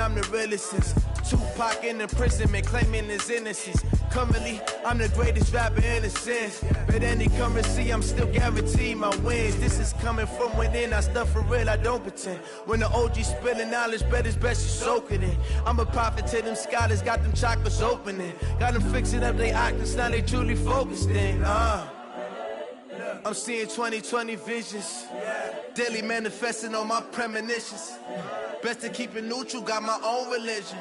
I'm the realest since Tupac in imprisonment, claiming his innocence. Currently, I'm the greatest rapper in a sense. But any currency, I'm still guaranteed my wins. This is coming from within, I stuff for real, I don't pretend. When the OG spilling knowledge, bet it's best you soak it in. I'm a prophet to them scholars, got them chakras opening. Got them fixing up they octaves, now they truly focused in. I'm seeing 2020 visions. Daily manifesting on my premonitions. Best to keep it neutral, got my own religion.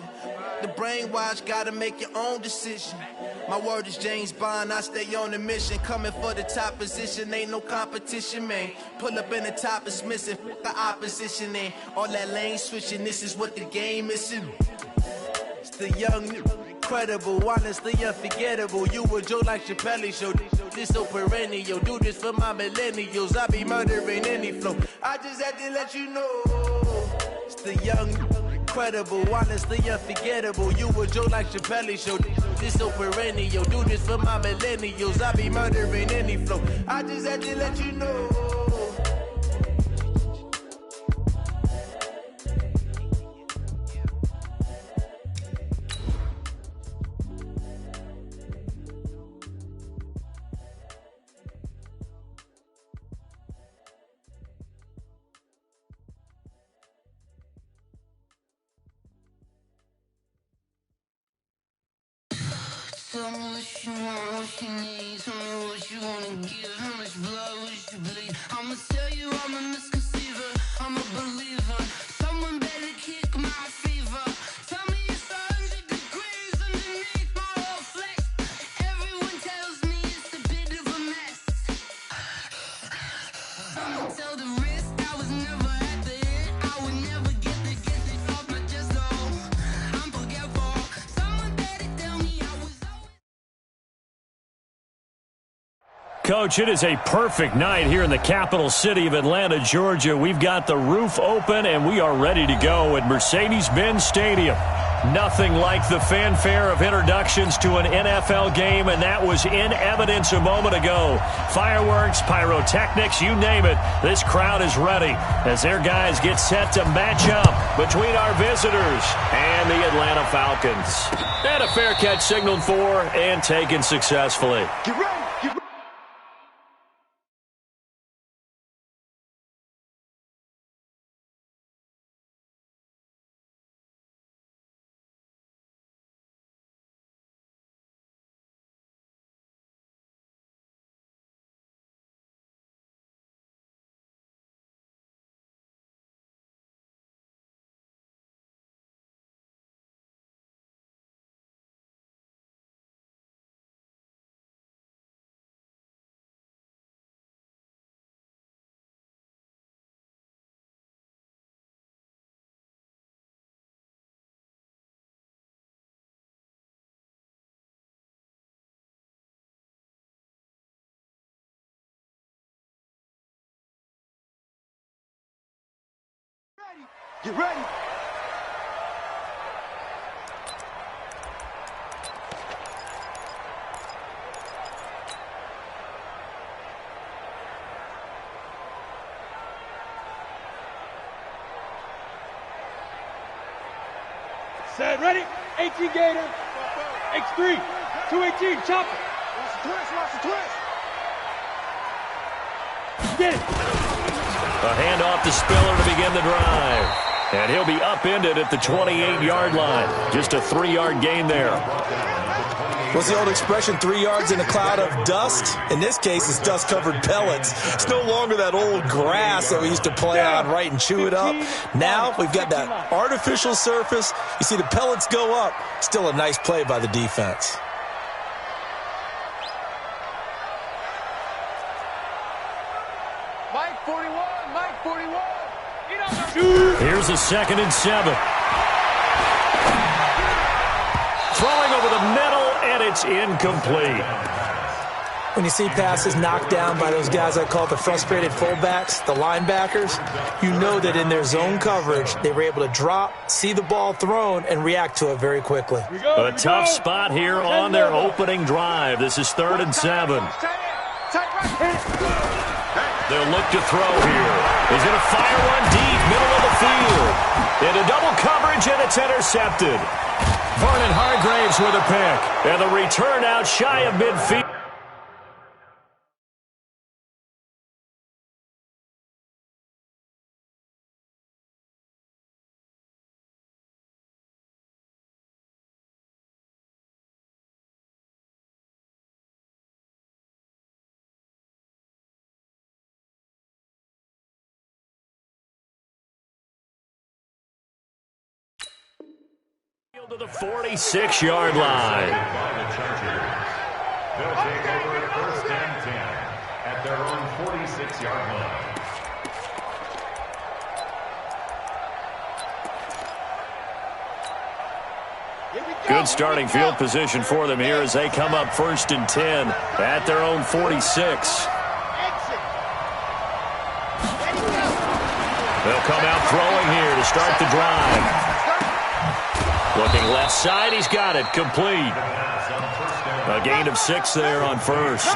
The brainwash, gotta make your own decision. My word is James Bond, I stay on the mission. Coming for the top position, ain't no competition, man. Pull up in the top, it's missing, the opposition ain't. All that lane switching, this is what the game missing. It's the young, incredible, honestly unforgettable. You a joke like Chappelle show. This so perennial, do this for my millennials. I be murdering any flow. I just had to let you know. It's the young, incredible, honestly unforgettable. You a joke like Chappelle show. This so perennial, do this for my millennials. I be murdering any flow. I just had to let you know. Tell me what you want, what you need. Tell me what you wanna give. How much blood would you bleed? I'ma tell you I'm a misconceiver. I'm a believer. Someone better kick my fever. Tell me it's 100 degrees underneath my whole flesh. Everyone tells me it's a bit of a mess. I'ma tell the risk I was never at the end. I would never get it off my chest though. I'm forgetful. Someone better tell me I was. Coach, it is a perfect night here in the capital city of Atlanta, Georgia. We've got the roof open, and we are ready to go at Mercedes-Benz Stadium. Nothing like the fanfare of introductions to an NFL game, and that was in evidence a moment ago. Fireworks, pyrotechnics, you name it. This crowd is ready as their guys get set to match up between our visitors and the Atlanta Falcons. And a fair catch signaled for and taken successfully. Get ready. Get ready. Set, ready? 18 Gator. X3. 218, chopper. Watch the twist. Get it. A handoff to Spiller to begin the drive. And he'll be upended at the 28-yard line. Just a 3-yard gain there. What's the old expression, 3 yards in a cloud of dust? In this case, it's dust-covered pellets. It's no longer that old grass that we used to play on, right, and chew it up. Now we've got that artificial surface. You see the pellets go up. Still a nice play by the defense. Mike 41. Here's a 2nd and 7. Throwing over the middle, and it's incomplete. When you see passes knocked down by those guys I call the frustrated fullbacks, the linebackers, you know that in their zone coverage, they were able to drop, see the ball thrown, and react to it very quickly. A tough spot here on their opening drive. This is 3rd and 7. Tight right. Hit it. They'll look to throw here. He's going to fire one deep, middle of the field. Into double coverage, and it's intercepted. Vernon Hargraves with a pick. And the return out shy of midfield. To the 46-yard line. They'll take over at 1st and 10 at their own 46-yard line. Good starting field position for them here as they come up 1st and 10 at their own 46. They'll come out throwing here to start the drive. Looking left side, he's got it, complete. A gain of 6 there on first.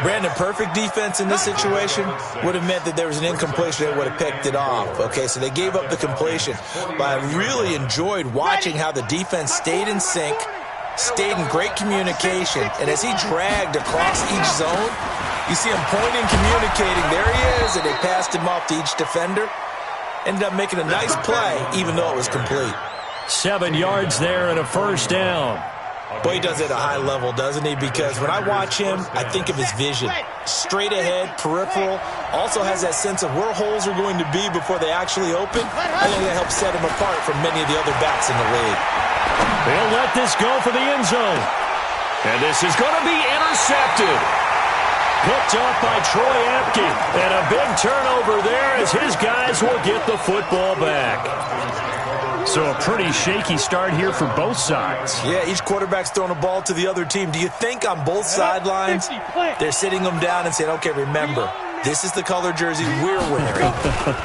Brandon, perfect defense in this situation would have meant that there was an incompletion that would have picked it off. Okay, so they gave up the completion. But I really enjoyed watching how the defense stayed in sync, stayed in great communication, and as he dragged across each zone, you see him pointing, communicating. There he is, and they passed him off to each defender. Ended up making a nice play, even though it was complete. 7 yards there and a first down. Boy, he does it at a high level, doesn't he? Because when I watch him, I think of his vision. Straight ahead, peripheral. Also has that sense of where holes are going to be before they actually open. I think that helps set him apart from many of the other backs in the league. They'll let this go for the end zone. And this is going to be intercepted. Picked up by Troy Apke. And a big turnover there as his guys will get the football back. So a pretty shaky start here for both sides. Yeah, each quarterback's throwing a ball to the other team. Do you think on both sidelines they're sitting them down and saying, okay, remember, this is the color jersey we're wearing.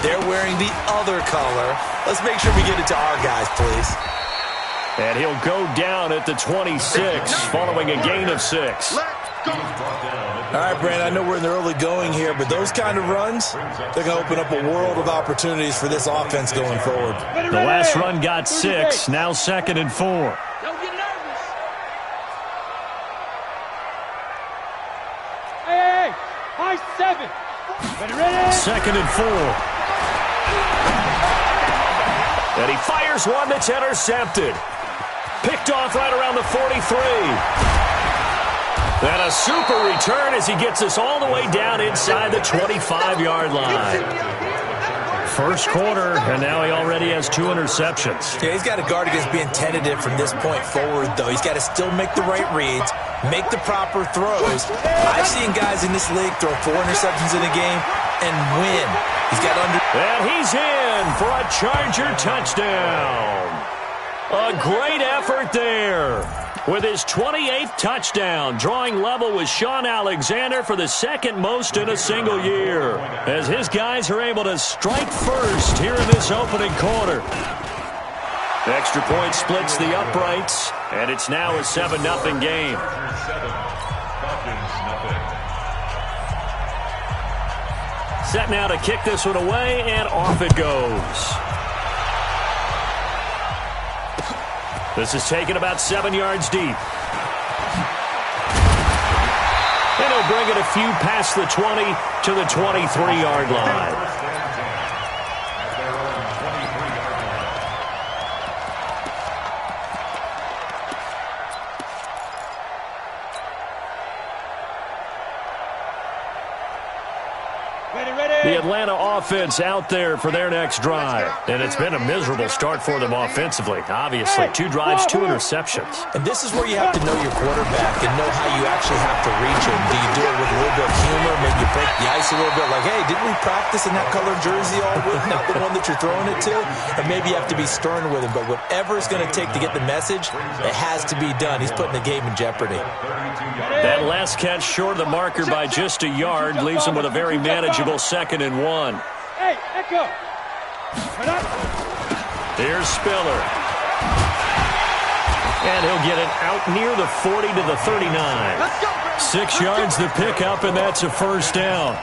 They're wearing the other color. Let's make sure we get it to our guys, please. And he'll go down at the 26 following a gain of 6. All right, Brandon, I know we're in the early going here, but those kind of runs, they're going to open up a world of opportunities for this offense going forward. The last run got 6, now 2nd and 4. Don't get nervous. Hey, high 7. Ready? 2nd and 4. And he fires one that's intercepted. Picked off right around the 43. And a super return as he gets us all the way down inside the 25-yard line. First quarter, and now he already has 2 interceptions. Yeah, he's got to guard against being tentative from this point forward, though. He's got to still make the right reads, make the proper throws. I've seen guys in this league throw 4 interceptions in a game and win. He's got under... And he's in for a Charger touchdown. A great effort there. With his 28th touchdown, drawing level with Sean Alexander for the 2nd most in a single year, as his guys are able to strike first here in this opening quarter. Extra point splits the uprights, and it's now a 7-0 game. Set now to kick this one away, and off it goes. This is taken about 7 yards deep. And he'll bring it a few past the 20 to the 23-yard line. The Atlanta offense out there for their next drive. And it's been a miserable start for them offensively. Obviously, 2 drives, 2 interceptions. And this is where you have to know your quarterback and know how you actually have to reach him. Do you do it with a little bit of humor? Maybe you break the ice a little bit like, hey, didn't we practice in that colored jersey all week? Not the one that you're throwing it to? And maybe you have to be stern with him. But whatever it's going to take to get the message, it has to be done. He's putting the game in jeopardy. That last catch short of the marker by just a yard leaves him with a very manageable 2nd and 1. Hey, Echo. Here's Spiller. And he'll get it out near the 40 to the 39. 6 yards the pickup, and that's a first down.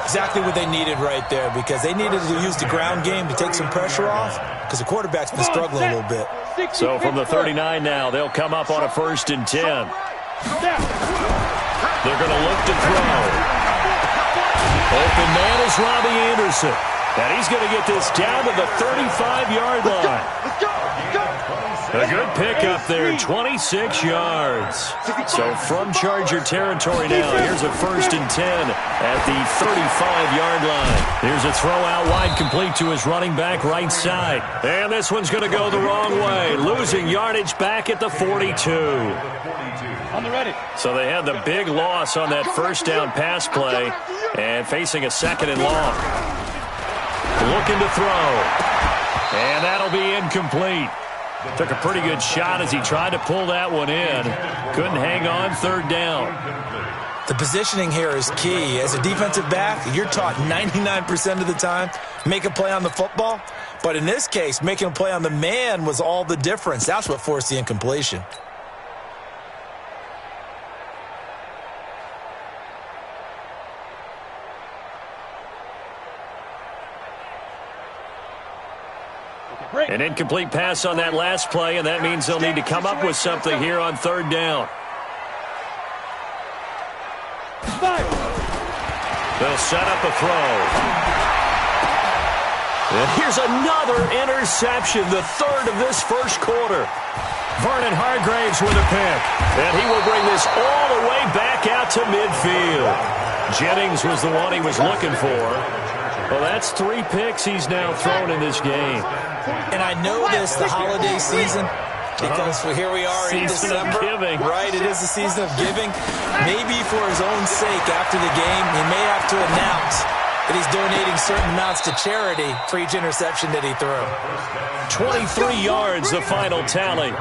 Exactly what they needed right there, because they needed to use the ground game to take some pressure off, because the quarterback's been struggling a little bit. So from the 39 now, they'll come up on a 1st and 10. They're going to look to throw. Open man is Robbie Anderson. And he's going to get this down to the 35-yard line. A good pickup there, 26 yards. So from Charger territory now, here's a 1st and 10 at the 35-yard line. Here's a throw out wide, complete to his running back right side. And this one's going to go the wrong way, losing yardage back at the 42. On the ready. So they had the big loss on that 1st down pass play and facing a 2nd and long. Looking to throw. And that'll be incomplete. Took a pretty good shot as he tried to pull that one in. Couldn't hang on, 3rd down. The positioning here is key. As a defensive back, you're taught 99% of the time, make a play on the football. But in this case, making a play on the man was all the difference. That's what forced the incompletion. An incomplete pass on that last play, and that means they'll need to come up with something here on 3rd down. They'll set up a throw. And here's another interception, the 3rd of this 1st quarter. Vernon Hargraves with a pick, and he will bring this all the way back out to midfield. Jennings was the one he was looking for. Well, that's 3 picks he's now thrown in this game. And I know this, the holiday season, because here we are in December. Giving. Right, it is the season of giving. Maybe for his own sake after the game, he may have to announce that he's donating certain amounts to charity for each interception that he threw. 23 yards, the final tally.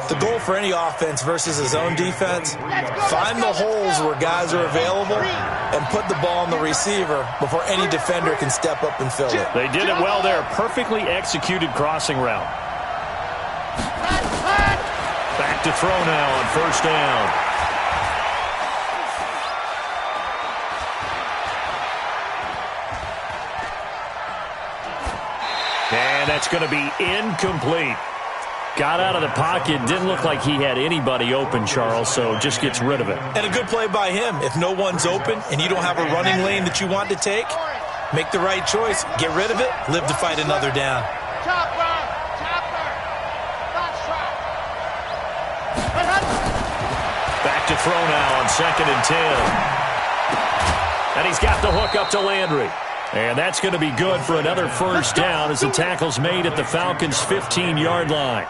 The goal for any offense versus his own defense, find the holes where guys are available and put the ball on the receiver before any defender can step up and fill it. They did it well there. Perfectly executed crossing route. Back to throw now on 1st down. And that's going to be incomplete. Got out of the pocket. Didn't look like he had anybody open, Charles, so just gets rid of it. And a good play by him. If no one's open and you don't have a running lane that you want to take, make the right choice. Get rid of it. Live to fight another down. Back to throw now on 2nd and 10. And he's got the hook up to Landry. And that's going to be good for another 1st down as the tackle's made at the Falcons' 15-yard line.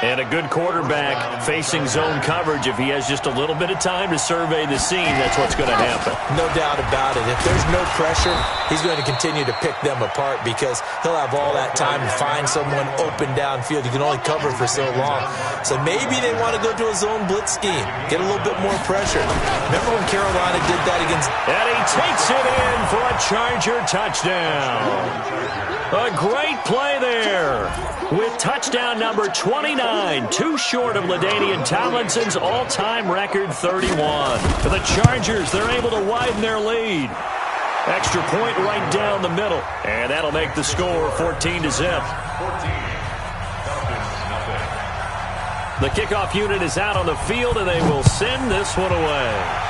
And a good quarterback facing zone coverage. If he has just a little bit of time to survey the scene, that's what's going to happen. No doubt about it. If there's no pressure, he's going to continue to pick them apart because he'll have all that time to find someone open downfield. You can only cover for so long. So maybe they want to go to a zone blitz scheme, get a little bit more pressure. Remember when Carolina did that against... And he takes it in for a Charger touchdown. A great play there with touchdown number 29, too short of LaDainian Tomlinson's all-time record 31. For the Chargers, they're able to widen their lead. Extra point right down the middle, and that'll make the score 14-0. The kickoff unit is out on the field, and they will send this one away.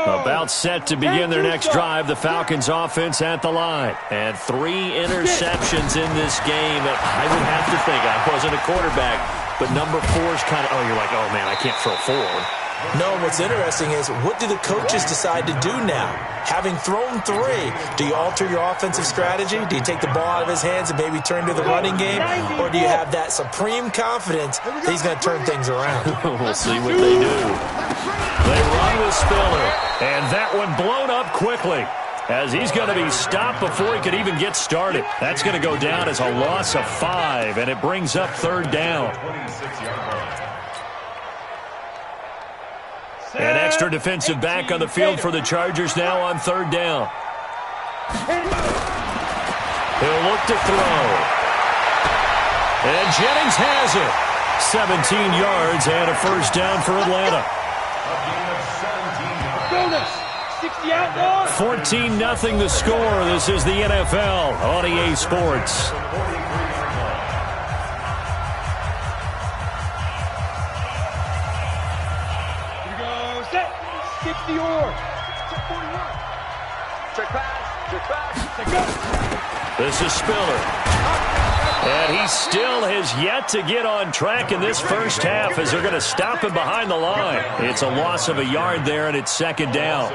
About set to begin their next drive. The Falcons offense at the line. And 3 interceptions in this game. I would have to think, I wasn't a quarterback, but number 4 is kind of, oh, you're like, oh, man, I can't throw forward. No, what's interesting is what do the coaches decide to do now? Having thrown 3, do you alter your offensive strategy? Do you take the ball out of his hands and maybe turn to the running game? Or do you have that supreme confidence that he's going to turn things around? We'll see what they do. They run with Spiller, and that one blown up quickly as he's going to be stopped before he could even get started. That's going to go down as a loss of 5, and it brings up 3rd down. An extra defensive back on the field for the Chargers now on third down. He'll look to throw. And Jennings has it. 17 yards and a first down for Atlanta. 14-0 the score. This is the NFL on EA Sports. Here we go. Set. 60-or. Check 41. Check pass. Check pass. Check go. This is Spiller. And he still has yet to get on track in this first half as they're going to stop him behind the line. It's a loss of a yard there, and it's second down.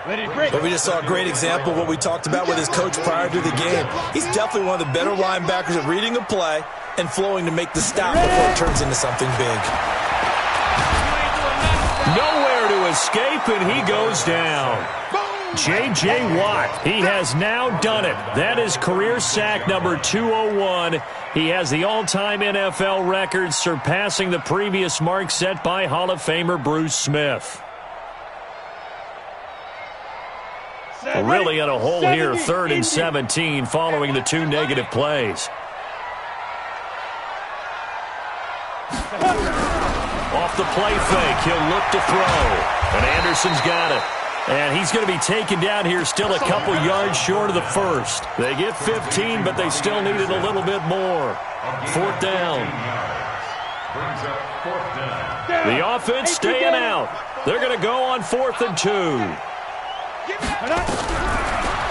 But we just saw a great example of what we talked about with his coach prior to the game. He's definitely one of the better linebackers at reading a play and flowing to make the stop before it turns into something big. Nowhere to escape, and he goes down. J.J. Watt, he has now done it. That is career sack number 201. He has the all-time NFL record, surpassing the previous mark set by Hall of Famer Bruce Smith. Really in a hole here, 3rd and 17, following the 2 negative plays. Off the play fake, he'll look to throw. And Anderson's got it. And he's going to be taken down here still a couple yards short of the first. They get 15, but they still needed a little bit more. 4th down. The offense staying out. They're going to go on 4th and 2.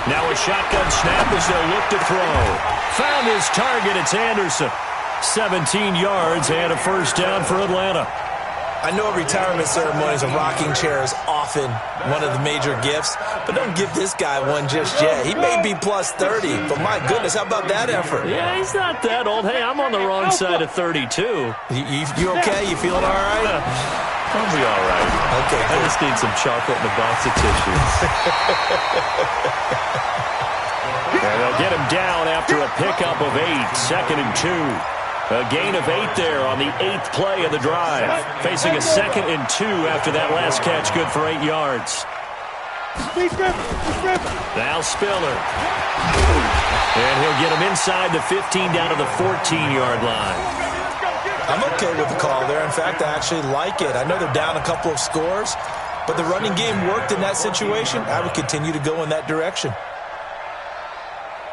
Now a shotgun snap as they'll look to throw. Found his target. It's Anderson. 17 yards and a first down for Atlanta. I know at retirement ceremonies, a rocking chair is often one of the major gifts, but don't give this guy one just yet. He may be plus 30, but my goodness, how about that effort? Yeah, he's not that old. Hey, I'm on the wrong side of 32. You okay? You feeling all right? I'll be all right. Okay, cool. I just need some chocolate and a box of tissues. And they'll get him down after a pickup of 8, 2nd and 2. A gain of 8 there on the 8th play of the drive. Facing a 2nd and 2 after that last catch, good for 8 yards. Now Spiller. And he'll get him inside the 15 down to the 14-yard line. I'm okay with the call there. In fact, I actually like it. I know they're down a couple of scores, but the running game worked in that situation. I would continue to go in that direction.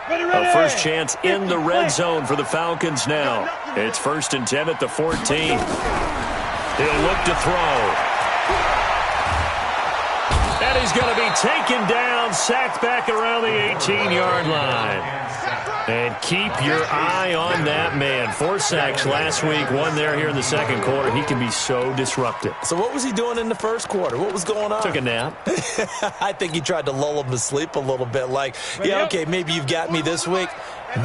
A first chance in the red zone for the Falcons now. It's 1st and 10 at the 14. He'll look to throw. And he's going to be taken down, sacked back around the 18-yard line. And keep your eye on that man. 4 sacks last week, 1 there here in the second quarter. He can be so disruptive. So what was he doing in the first quarter? What was going on? Took a nap. I think he tried to lull him to sleep a little bit. Like, yeah, okay, maybe you've got me this week.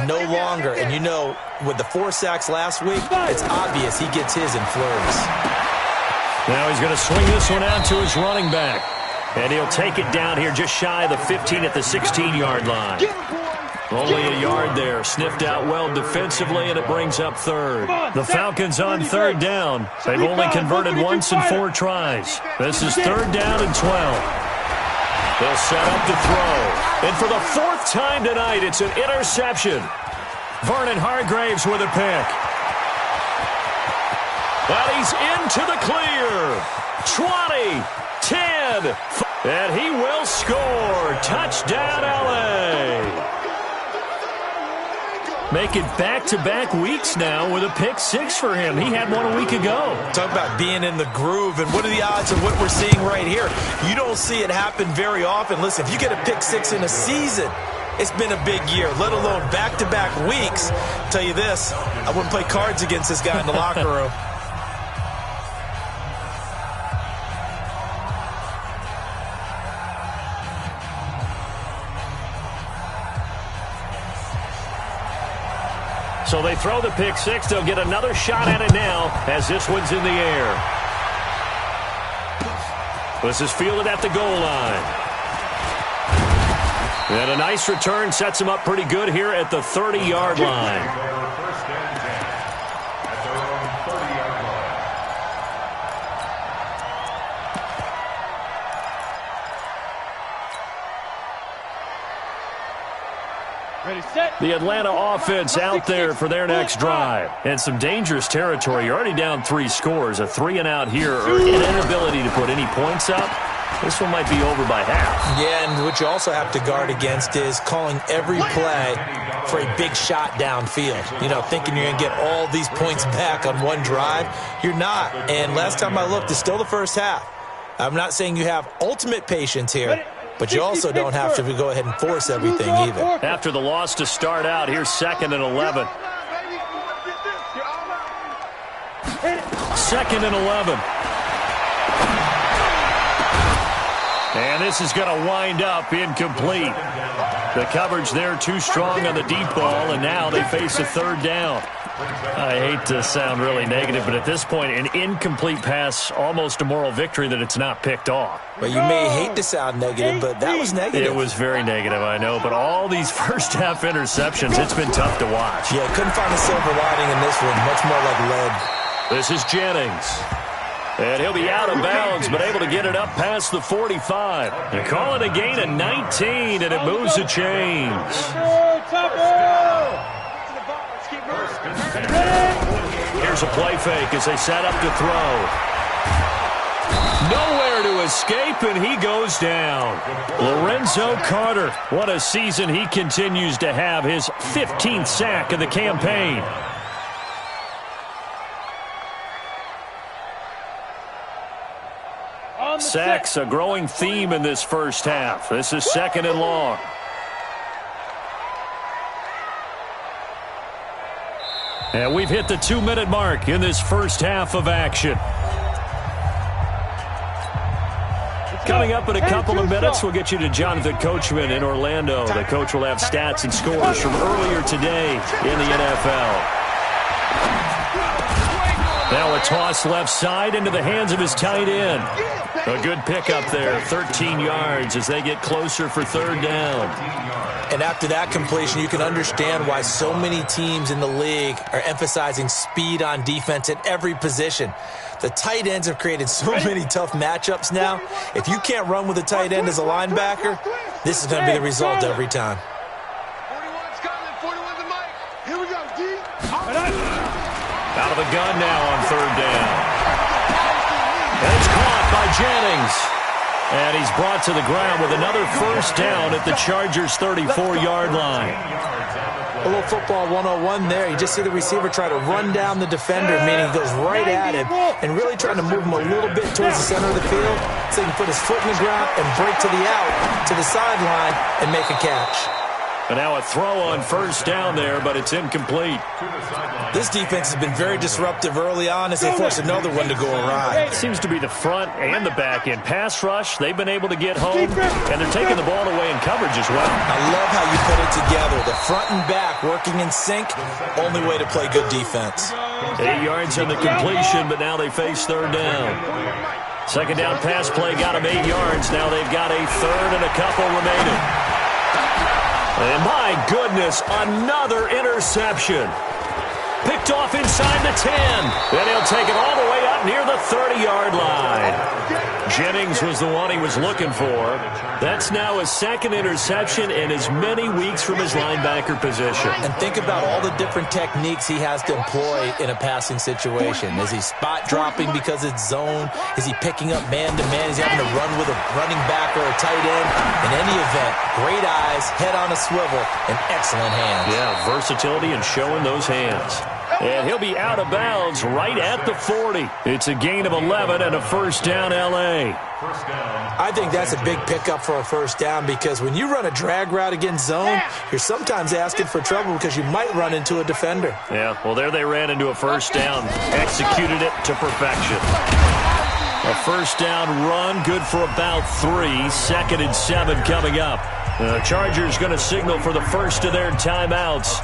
No longer. And you know, with the 4 sacks last week, it's obvious he gets his in flurries. Now he's going to swing this one out to his running back. And he'll take it down here just shy of the 15 at the 16-yard line. Only a yard there. Sniffed out well defensively, and it brings up 3rd. The Falcons on 3rd down. They've only converted once in 4 tries. This is 3rd down and 12. They'll set up to throw. And for the 4th time tonight, it's an interception. Vernon Hargraves with a pick. But he's into the clear. 20, 10, and he will score. Touchdown, L.A. Making back-to-back weeks now with a pick-6 for him. He had one a week ago. Talk about being in the groove, and what are the odds of what we're seeing right here? You don't see it happen very often. Listen, if you get a pick-6 in a season, it's been a big year, let alone back-to-back weeks. I'll tell you this, I wouldn't play cards against this guy in the locker room. So they throw the pick-6. They'll get another shot at it now as this one's in the air. This is fielded at the goal line. And a nice return sets him up pretty good here at the 30-yard line. The Atlanta offense out there for their next drive. And some dangerous territory. You're already down 3 scores. A 3-and-out here or an inability to put any points up. This one might be over by half. Yeah, and what you also have to guard against is calling every play for a big shot downfield. You know, thinking you're going to get all these points back on one drive. You're not. And last time I looked, it's still the first half. I'm not saying you have ultimate patience here, but you also don't have to go ahead and force everything either. After the loss to start out, here's 2nd and 11. 2nd and 11. And this is going to wind up incomplete. The coverage there too strong on the deep ball, and now they face a 3rd down. I hate to sound really negative, but at this point, an incomplete pass, almost a moral victory that it's not picked off. Well, you may hate to sound negative, but that was negative. It was very negative, I know, but all these first-half interceptions, it's been tough to watch. Yeah, couldn't find a silver lining in this one, much more like lead. This is Jennings. And he'll be out of bounds, but able to get it up past the 45. They call it a gain of 19, and it moves the chains. Here's a play fake as they set up to throw. Nowhere to escape, and he goes down. Lorenzo Carter, what a season he continues to have, his 15th sack of the campaign. Sacks, a growing theme in this first half. This is 2nd and long. And we've hit the 2-minute mark in this first half of action. Coming up in a couple of minutes, we'll get you to Jonathan Coachman in Orlando. The coach will have stats and scores from earlier today in the NFL. Now a toss left side into the hands of his tight end. A good pickup there, 13 yards as they get closer for 3rd down. And after that completion, you can understand why so many teams in the league are emphasizing speed on defense at every position. The tight ends have created so many tough matchups now. If you can't run with a tight end as a linebacker, this is going to be the result every time. 41's coming, 41's the mic. Here we go, D. Out of the gun now on 3rd down. And it's caught by Jennings. And he's brought to the ground with another first down at the Chargers' 34-yard line. A little football 101 there. You just see the receiver try to run down the defender, meaning he goes right at him, and really trying to move him a little bit towards the center of the field so he can put his foot in the ground and break to the out, to the sideline, and make a catch. And now a throw on first down there, but it's incomplete. This defense has been very disruptive early on as they force another one to go awry. Seems to be the front and the back end. Pass rush, they've been able to get home, and they're taking the ball away in coverage as well. I love how you put it together. The front and back working in sync, only way to play good defense. 8 yards on the completion, but now they face 3rd down. 2nd down pass play got them 8 yards. Now they've got a 3rd and a couple remaining. And my goodness, another interception. Picked off inside the 10. Then he'll take it all the way up near the 30-yard line. Jennings was the one he was looking for. That's now his 2nd interception in as many weeks from his linebacker position. And think about all the different techniques he has to employ in a passing situation. Is he spot dropping because it's zone? Is he picking up man-to-man? Is he having to run with a running back or a tight end? In any event, great eyes, head on a swivel, and excellent hands. Yeah, versatility and showing those hands. And he'll be out of bounds right at the 40. It's a gain of 11 and a first down, L.A. I think that's a big pickup for a first down because when you run a drag route against zone, you're sometimes asking for trouble because you might run into a defender. Yeah, well, there they ran into a first down, executed it to perfection. A first down run, good for about 3. 2nd and 7 coming up. The Chargers going to signal for the first of their timeouts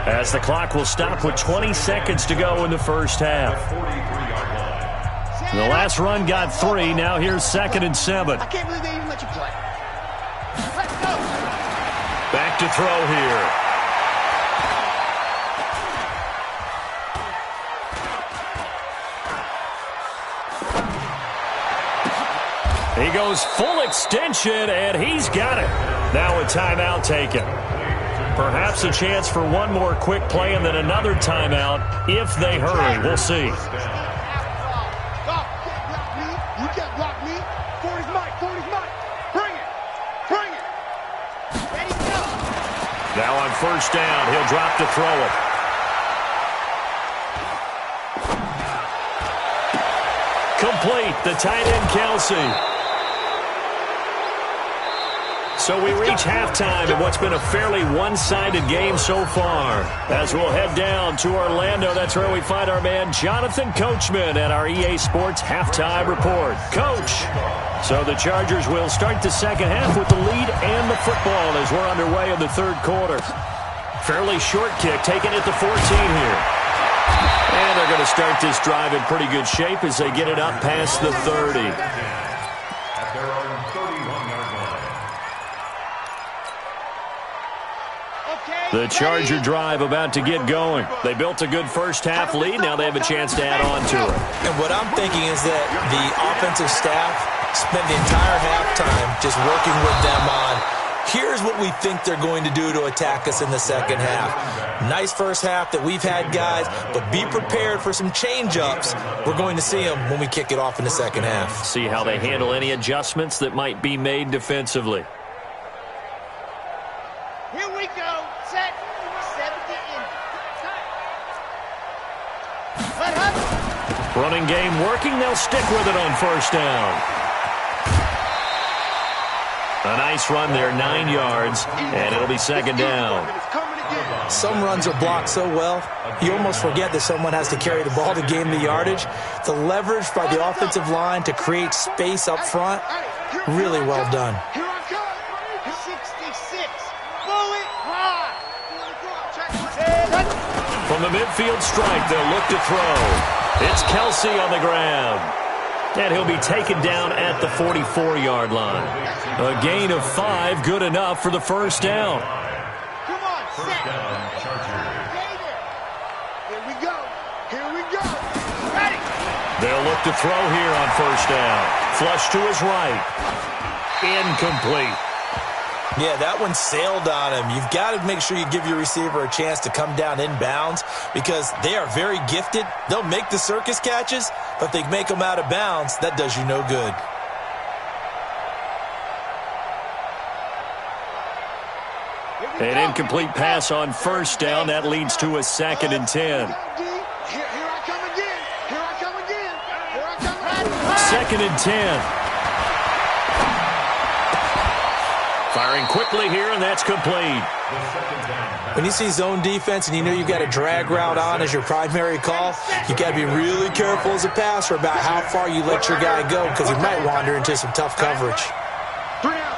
as the clock will stop with 20 seconds to go in the first half. The last run got 3. Now here's 2nd and 7. I can't believe they even let you play. Let's go. Back to throw here. He goes full extension, and he's got it. Now a timeout taken. Perhaps a chance for one more quick play and then another timeout if they hurry. We'll see. You can't block me. 40's mine. 40's mine. Bring it. Bring it. Ready, go. Now on first down, he'll drop to throw it. Complete, the tight end Kelsey. So we reach halftime in what's been a fairly one-sided game so far. As we'll head down to Orlando, that's where we find our man Jonathan Coachman at our EA Sports Halftime Report. Coach, so the Chargers will start the second half with the lead and the football as we're underway in the third quarter. Fairly short kick taken at the 14 here. And they're going to start this drive in pretty good shape as they get it up past the 30. At their own 31-yard line. The Charger drive about to get going. They built a good first half lead. Now they have a chance to add on to it. And what I'm thinking is that the offensive staff spent the entire halftime just working with them on, here's what we think they're going to do to attack us in the second half. Nice first half that we've had, guys, but be prepared for some change-ups. We're going to see them when we kick it off in the second half. See how they handle any adjustments that might be made defensively. Here we go. Set. 70 in. Running game working. They'll stick with it on first down. A nice run there, 9 yards, and it'll be second down. Some runs are blocked so well, you almost forget that someone has to carry the ball to gain the yardage. The leverage by the offensive line to create space up front, really well done. Here I come. 66. Bullet high. From the midfield strike, they'll look to throw. It's Kelsey on the ground. And he'll be taken down at the 44-yard line. A gain of 5, good enough for the first down. Come on, set. Here we go. Here we go. Ready. They'll look to throw here on first down. Flush to his right. Incomplete. Yeah, that one sailed on him. You've got to make sure you give your receiver a chance to come down inbounds because they are very gifted. They'll make the circus catches, but if they make them out of bounds, that does you no good. An incomplete pass on first down. That leads to a 2nd and 10. Here I come again. Here I come again. Here I come again. 2nd and 10. Firing quickly here, and that's complete. When you see zone defense and you know you've got a drag route on as your primary call, you've got to be really careful as a passer about how far you let your guy go because he might wander into some tough coverage. 3 down.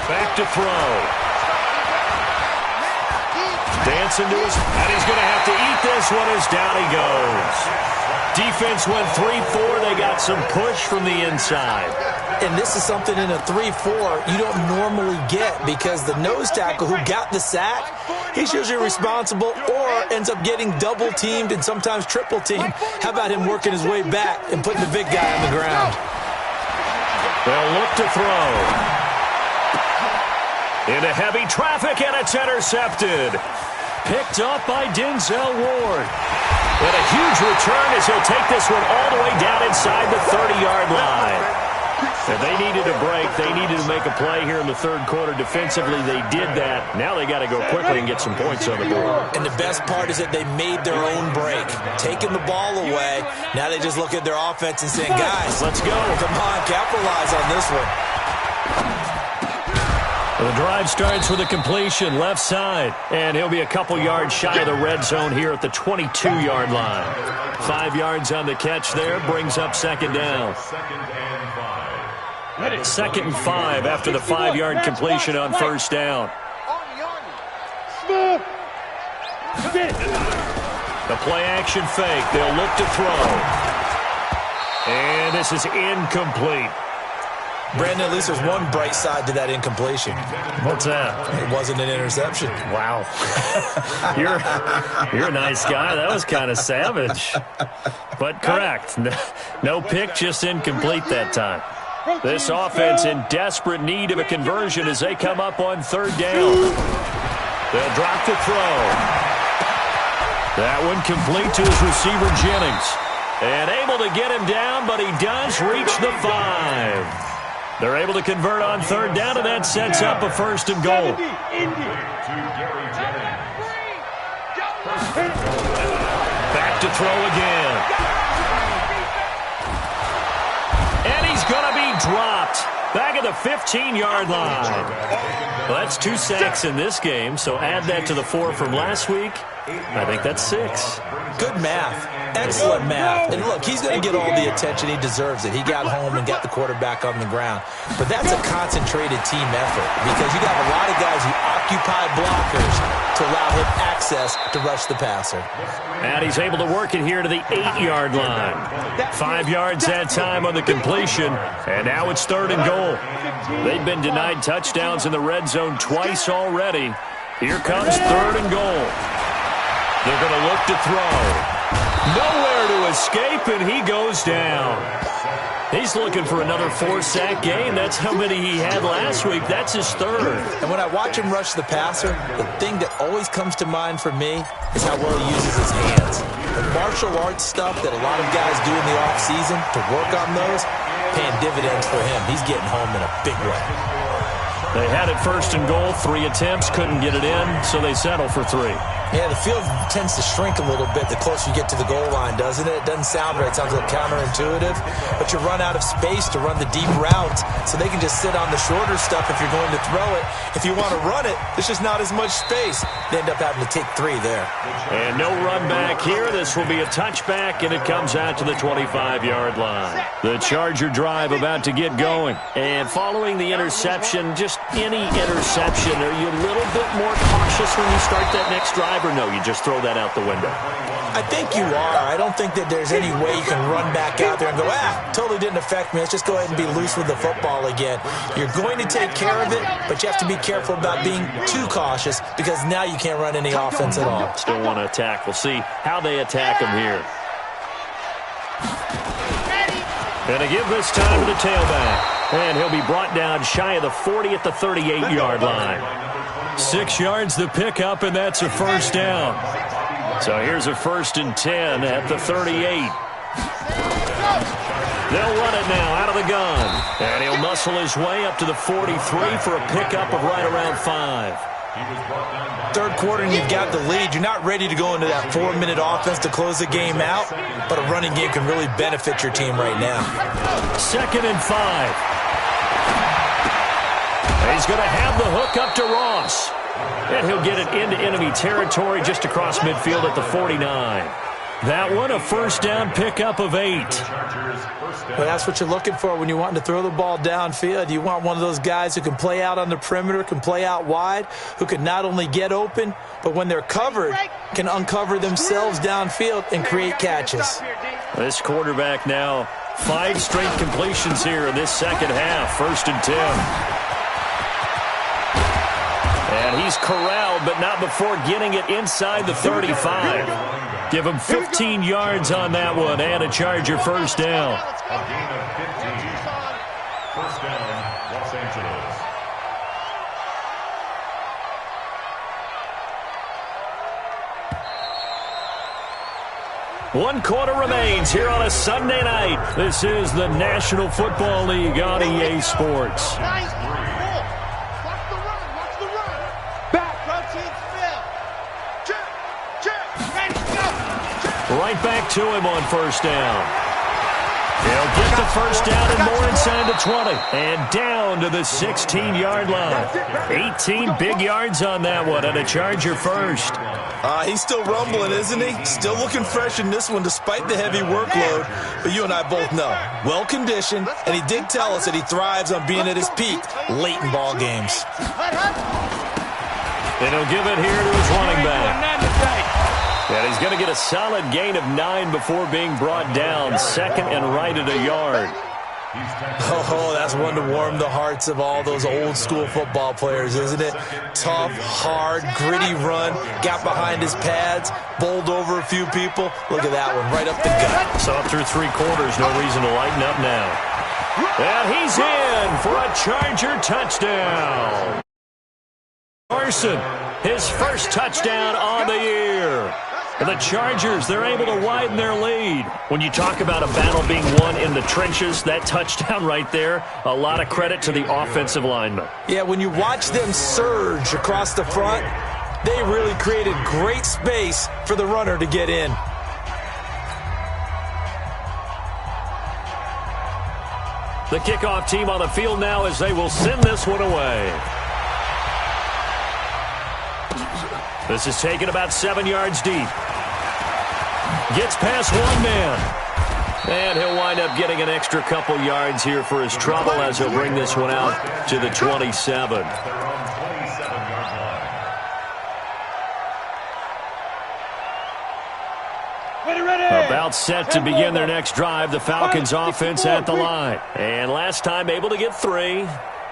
Back to throw. Dancing to his, and he's going to have to eat this one as down he goes. Defense went 3-4. They got some push from the inside. And this is something in a 3-4 you don't normally get because the nose tackle who got the sack, he's usually responsible or ends up getting double-teamed and sometimes triple-teamed. How about him working his way back and putting the big guy on the ground? They'll look to throw. Into heavy traffic, and it's intercepted. Picked up by Denzel Ward. And a huge return as he'll take this one all the way down inside the 30-yard line. If they needed a break, they needed to make a play here in the third quarter. Defensively, they did that. Now they got to go quickly and get some points on the board. And the best part is that they made their own break, taking the ball away. Now they just look at their offense and saying, guys, let's go. Come on, capitalize on this one. The drive starts with a completion left side, and he'll be a couple yards shy of the red zone here at the 22-yard line. 5 yards on the catch there, brings up second down. 2nd and 5 after the 5-yard completion on first down. Smooth. The play-action fake. They'll look to throw. And this is incomplete. Brandon, at least there's one bright side to that incompletion. What's that? It wasn't an interception. Wow. You're a nice guy. That was kind of savage. But correct. No pick, just incomplete that time. This offense in desperate need of a conversion as they come up on third down. They'll drop to throw. That one complete to his receiver, Jennings. And able to get him down, but he does reach the 5. They're able to convert on third down, and that sets up a first and goal. Back to throw again. And he's going to be dropped. Back at the 15-yard line. Well, that's 2 sacks in this game, so add that to the 4 from last week. I think that's 6. Good math. Excellent math. And look, he's going to get all the attention. He deserves it. He got home and got the quarterback on the ground. But that's a concentrated team effort because you got a lot of guys who occupy blockers to allow him access to rush the passer. And he's able to work it here to the 8-yard line. 5 yards that time on the completion. And now it's third and goal. They've been denied touchdowns in the red zone twice already. Here comes third and goal. They're going to look to throw. Nowhere to escape, and he goes down. He's looking for another 4-sack game. That's how many he had last week. That's his third. And when I watch him rush the passer, the thing that always comes to mind for me is how well he uses his hands. The martial arts stuff that a lot of guys do in the offseason to work on those, paying dividends for him. He's getting home in a big way. They had it first and goal, 3 attempts, couldn't get it in, so they settle for 3. Yeah, the field tends to shrink a little bit the closer you get to the goal line, doesn't it? It doesn't sound right. It sounds a little counterintuitive. But you run out of space to run the deep routes, so they can just sit on the shorter stuff if you're going to throw it. If you want to run it, there's just not as much space. They end up having to take 3 there. And no run back here. This will be a touchback, and it comes out to the 25-yard line. The Charger drive about to get going. And following the interception, just any interception, are you a little bit more cautious when you start that next drive? Or no, you just throw that out the window? I think you are. I don't think that there's any way you can run back out there and go, totally didn't affect me. Let's just go ahead and be loose with the football again. You're going to take care of it, but you have to be careful about being too cautious because now you can't run any offense at all. Still want to attack. We'll see how they attack him here. And to give this time to the tailback. And he'll be brought down shy of the 40 at the 38-yard line. 6 yards the pickup, and that's a first down. So here's a 1st and 10 at the 38. They'll run it now out of the gun. And he'll muscle his way up to the 43 for a pickup of right around 5. Third quarter and you've got the lead. You're not ready to go into that 4-minute offense to close the game out, but a running game can really benefit your team right now. 2nd and 5. He's going to have the hook up to Ross. And he'll get it into enemy territory just across midfield at the 49. That one, a first down pickup of 8. Well, that's what you're looking for when you want to throw the ball downfield. You want one of those guys who can play out on the perimeter, can play out wide, who can not only get open, but when they're covered, can uncover themselves downfield and create catches. This quarterback now, 5 straight completions here in this second half. 1st and 10. And he's corralled, but not before getting it inside the 35. Give him 15 yards on that one and a Charger first down. A gain of 15. First down, Los Angeles. One quarter remains here on a Sunday night. This is the National Football League on EA Sports. Right back to him on first down. He'll get the first down and more inside the 20. And down to the 16-yard line. 18 big yards on that one and a Charger first. He's still rumbling, isn't he? Still looking fresh in this one despite the heavy workload. But you and I both know, well-conditioned, and he did tell us that he thrives on being at his peak late in ball games. And he'll give it here to his running back. And he's going to get a solid gain of 9 before being brought down. 2nd and right at a yard. Oh, that's one to warm the hearts of all those old-school football players, isn't it? Tough, hard, gritty run. Got behind his pads, bowled over a few people. Look at that one, right up the gut. So through 3 quarters, no reason to lighten up now. And he's in for a Charger touchdown. Carson, his first touchdown on the year. And the Chargers, they're able to widen their lead. When you talk about a battle being won in the trenches, that touchdown right there, a lot of credit to the offensive linemen. Yeah, when you watch them surge across the front, they really created great space for the runner to get in. The kickoff team on the field now as they will send this one away. This is taken about 7 yards deep. Gets past one man. And he'll wind up getting an extra couple yards here for his trouble as he'll bring this one out to the 27. About set to begin their next drive. The Falcons offense at the line. And last time able to get 3.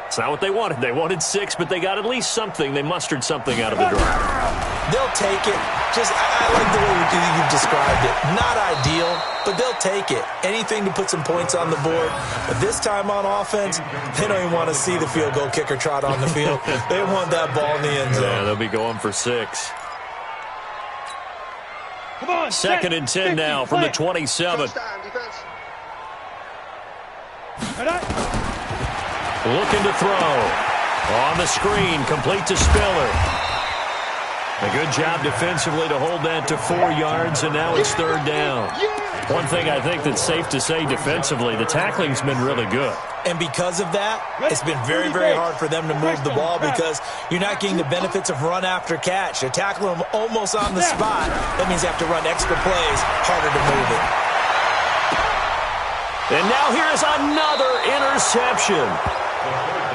It's not what they wanted. They wanted 6, but they got at least something. They mustered something out of the drive. They'll take it. I like the way you've described it. Not ideal, but they'll take it. Anything to put some points on the board. But this time on offense, they don't even want to see the field goal kicker trot on the field. They want that ball in the end zone. Yeah, they'll be going for 6. Second and 10 now from the 27. Looking to throw. On the screen, complete to Spiller. A good job defensively to hold that to 4 yards, and now it's 3rd down. One thing I think that's safe to say defensively, the tackling's been really good. And because of that, it's been very, very hard for them to move the ball because you're not getting the benefits of run after catch. They're tackling them almost on the spot. That means they have to run extra plays, harder to move it. And now here's another interception.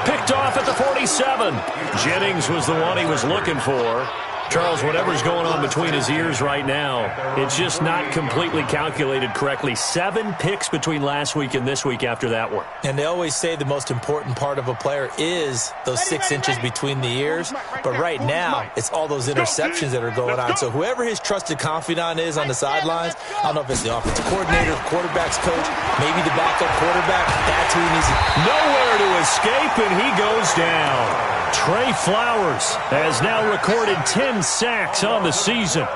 Picked off at the 47. Jennings was the one he was looking for. Charles, whatever's going on between his ears right now, it's just not completely calculated correctly. 7 picks between last week and this week after that one. And they always say the most important part of a player is those 6 inches between the ears. But right now, it's all those interceptions that are going on. So whoever his trusted confidant is on the sidelines, I don't know if it's the offensive coordinator, the quarterback's coach, maybe the backup quarterback, that's who he needs. Nowhere to escape, and he goes down. Trey Flowers has now recorded 10 sacks on the season.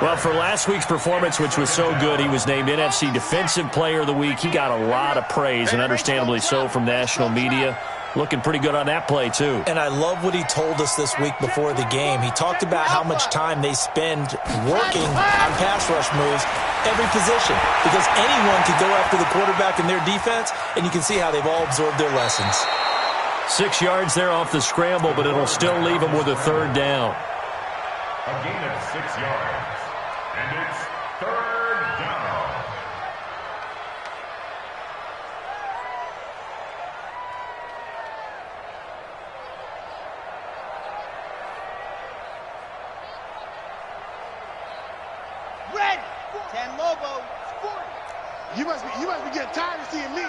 Well, for last week's performance, which was so good, he was named NFC Defensive Player of the Week. He got a lot of praise, and understandably so, from national media. Looking pretty good on that play, too. And I love what he told us this week before the game. He talked about how much time they spend working on pass rush moves, every position, because anyone could go after the quarterback in their defense, and you can see how they've all absorbed their lessons. 6 yards there off the scramble, but it'll still leave him with a 3rd down. A gain of 6 yards, and it's 3rd down. Red, 10 Lobo, 40. You must be getting tired of seeing me.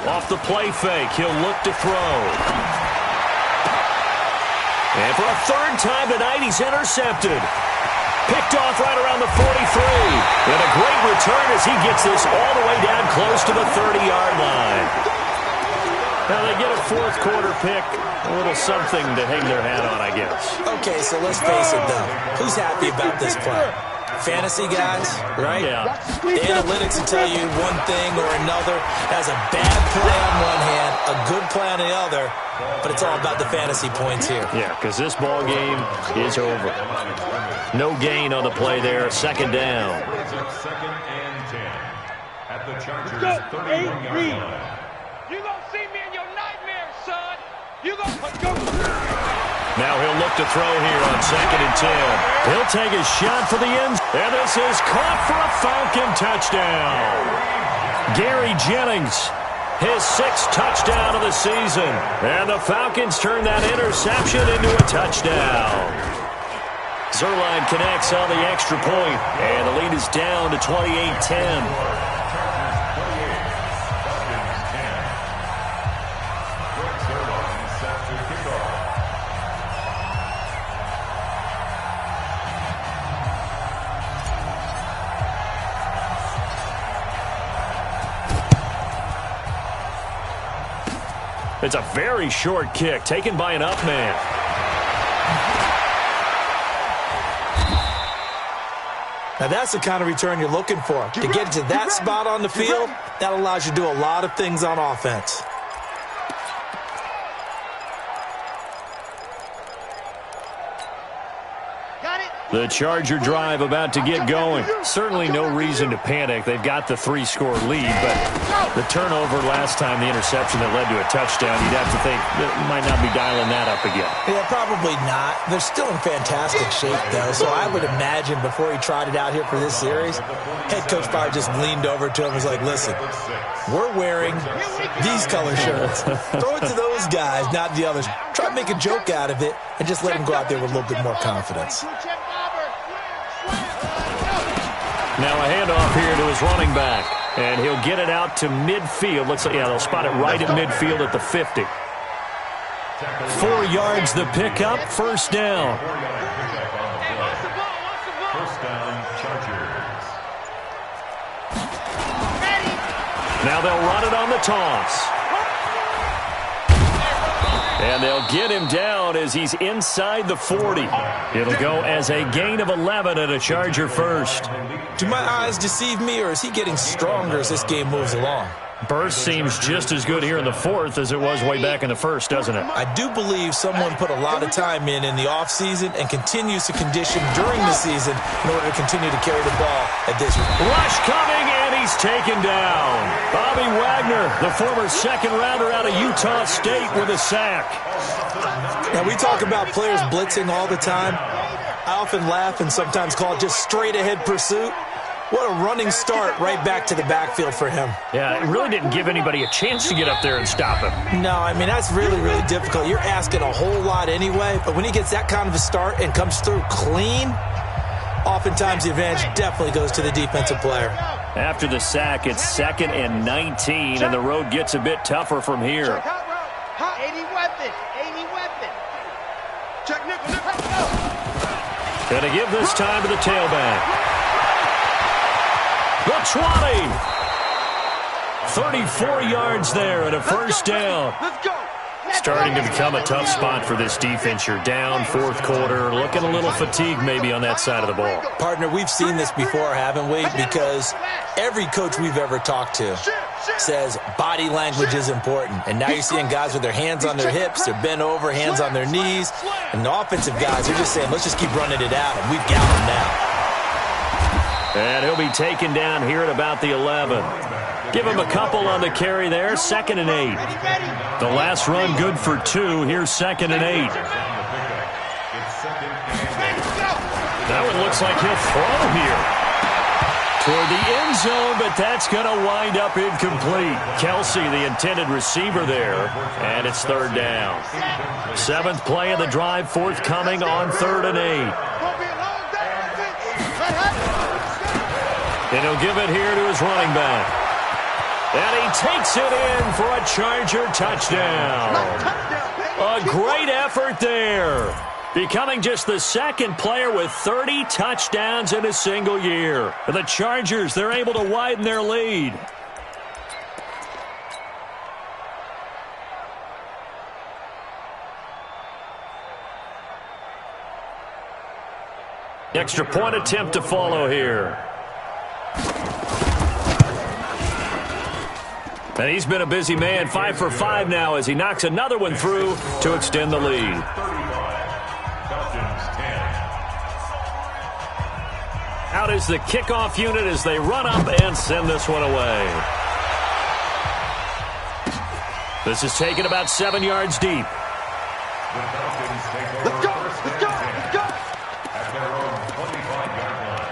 Off the play fake, he'll look to throw. And for a 3rd time tonight, he's intercepted. Picked off right around the 43. And a great return as he gets this all the way down close to the 30-yard line. Now they get a 4th quarter pick. A little something to hang their hat on, I guess. Okay, so let's face it, though. Who's happy about this play? Fantasy guys, right? Yeah. The analytics will tell you one thing or another. Has a bad play on one hand, a good play on the other, but it's all about the fantasy points here. Yeah, because this ball game is over. No gain on the play there. 2nd down. It's a 2nd and 10 at the Chargers 31-yard line. You gonna see me in your nightmares, son. You gonna go. Now he'll look to throw here on 2nd and 10. He'll take a shot for the end. And this is caught for a Falcon touchdown. Gary Jennings, his 6th touchdown of the season. And the Falcons turn that interception into a touchdown. Zerline connects on the extra point. And the lead is down to 28-10. It's a very short kick taken by an up man. Now that's the kind of return you're looking for. To get to that spot on the field, that allows you to do a lot of things on offense. The Charger drive about to get going. Certainly no reason to panic. They've got the 3-score lead, but the turnover last time, the interception that led to a touchdown, you'd have to think that might not be dialing that up again. Yeah, probably not. They're still in fantastic shape, though, so I would imagine before he trotted out here for this series, head coach probably just leaned over to him and was like, listen, we're wearing these color shirts. Throw it to those guys, not the others. Try to make a joke out of it and just let them go out there with a little bit more confidence. Now a handoff here to his running back, and he'll get it out to midfield. Looks like, yeah, they'll spot it right at midfield at the 50. 4 yards the pickup, first down. First down, Chargers. Now they'll run it on the toss. And they'll get him down as he's inside the 40. It'll go as a gain of 11 and a Charger first. Do my eyes deceive me, or is he getting stronger as this game moves along? Burst seems just as good here in the 4th as it was way back in the 1st, doesn't it? I do believe someone put a lot of time in the offseason and continues to condition during the season in order to continue to carry the ball at this rate. Rush coming, and he's taken down. Bobby Wagner, the former second-rounder out of Utah State, with a sack. Now, we talk about players blitzing all the time. I often laugh and sometimes call it just straight-ahead pursuit. What a running start right back to the backfield for him. Yeah, it really didn't give anybody a chance to get up there and stop him. No, I mean, that's really, really difficult. You're asking a whole lot anyway, but when he gets that kind of a start and comes through clean, oftentimes the advantage definitely goes to the defensive player. After the sack, it's 2nd and 19, and the road gets a bit tougher from here. 80 weapon. Check nickel. Gonna give this time to the tailback. The 20. 34 yards there and a first down. Let's go. Starting to become a tough spot for this defense. You're down 4th quarter, looking a little fatigued maybe on that side of the ball. Partner, we've seen this before, haven't we? Because every coach we've ever talked to says body language is important. And now you're seeing guys with their hands on their hips, they're bent over, hands on their knees. And the offensive guys are just saying, let's just keep running it out, and we've got them now. And he'll be taken down here at about the 11. Give him a couple on the carry there, 2nd and 8. The last run good for 2. Here's 2nd and 8. That one looks like he'll throw here toward the end zone, but that's going to wind up incomplete. Kelsey, the intended receiver there, and it's 3rd down. 7th play of the drive, forthcoming on 3rd and 8. And he'll give it here to his running back. And he takes it in for a Charger touchdown. A great effort there. Becoming just the 2nd player with 30 touchdowns in a single year. The Chargers, they're able to widen their lead. Extra point attempt to follow here. And he's been a busy man, 5 for 5 now as he knocks another one through to extend the lead. Out is the kickoff unit as they run up and send this one away. This is taken about 7 yards deep. Let's go. At their own 25-yard line.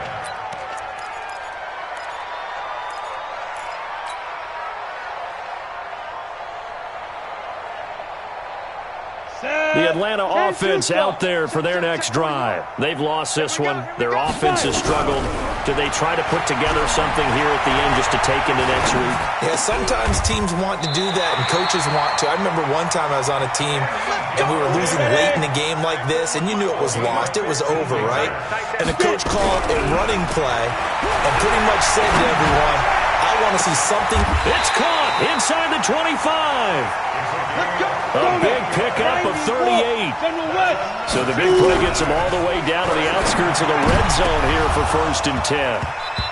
The Atlanta offense out there for their next drive. They've lost this one. Their offense has struggled. Do they try to put together something here at the end just to take into next week? Yeah, sometimes teams want to do that and coaches want to. I remember one time I was on a team and we were losing late in the game like this, and you knew it was lost. It was over, right? And the coach called a running play and pretty much said to everyone, I want to see something. It's caught inside the 25. A big pickup of 38. So the big play gets him all the way down to the outskirts of the red zone here for 1st and 10.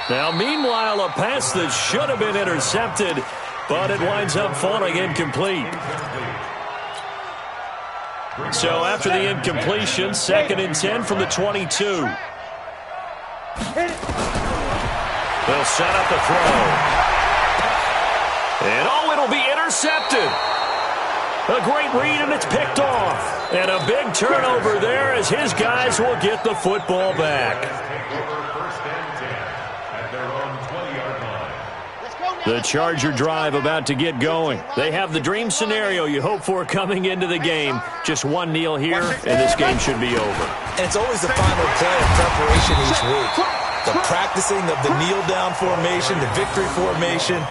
Now, meanwhile, a pass that should have been intercepted, but it winds up falling incomplete. So after the incompletion, 2nd and 10 from the 22. They'll set up the throw. And, it'll be intercepted. A great read, and it's picked off. And a big turnover there as his guys will get the football back. The Charger drive about to get going. They have the dream scenario you hope for coming into the game. Just one kneel here, and this game should be over. And it's always the final play of preparation each week. The practicing of the kneel-down formation, the victory formation.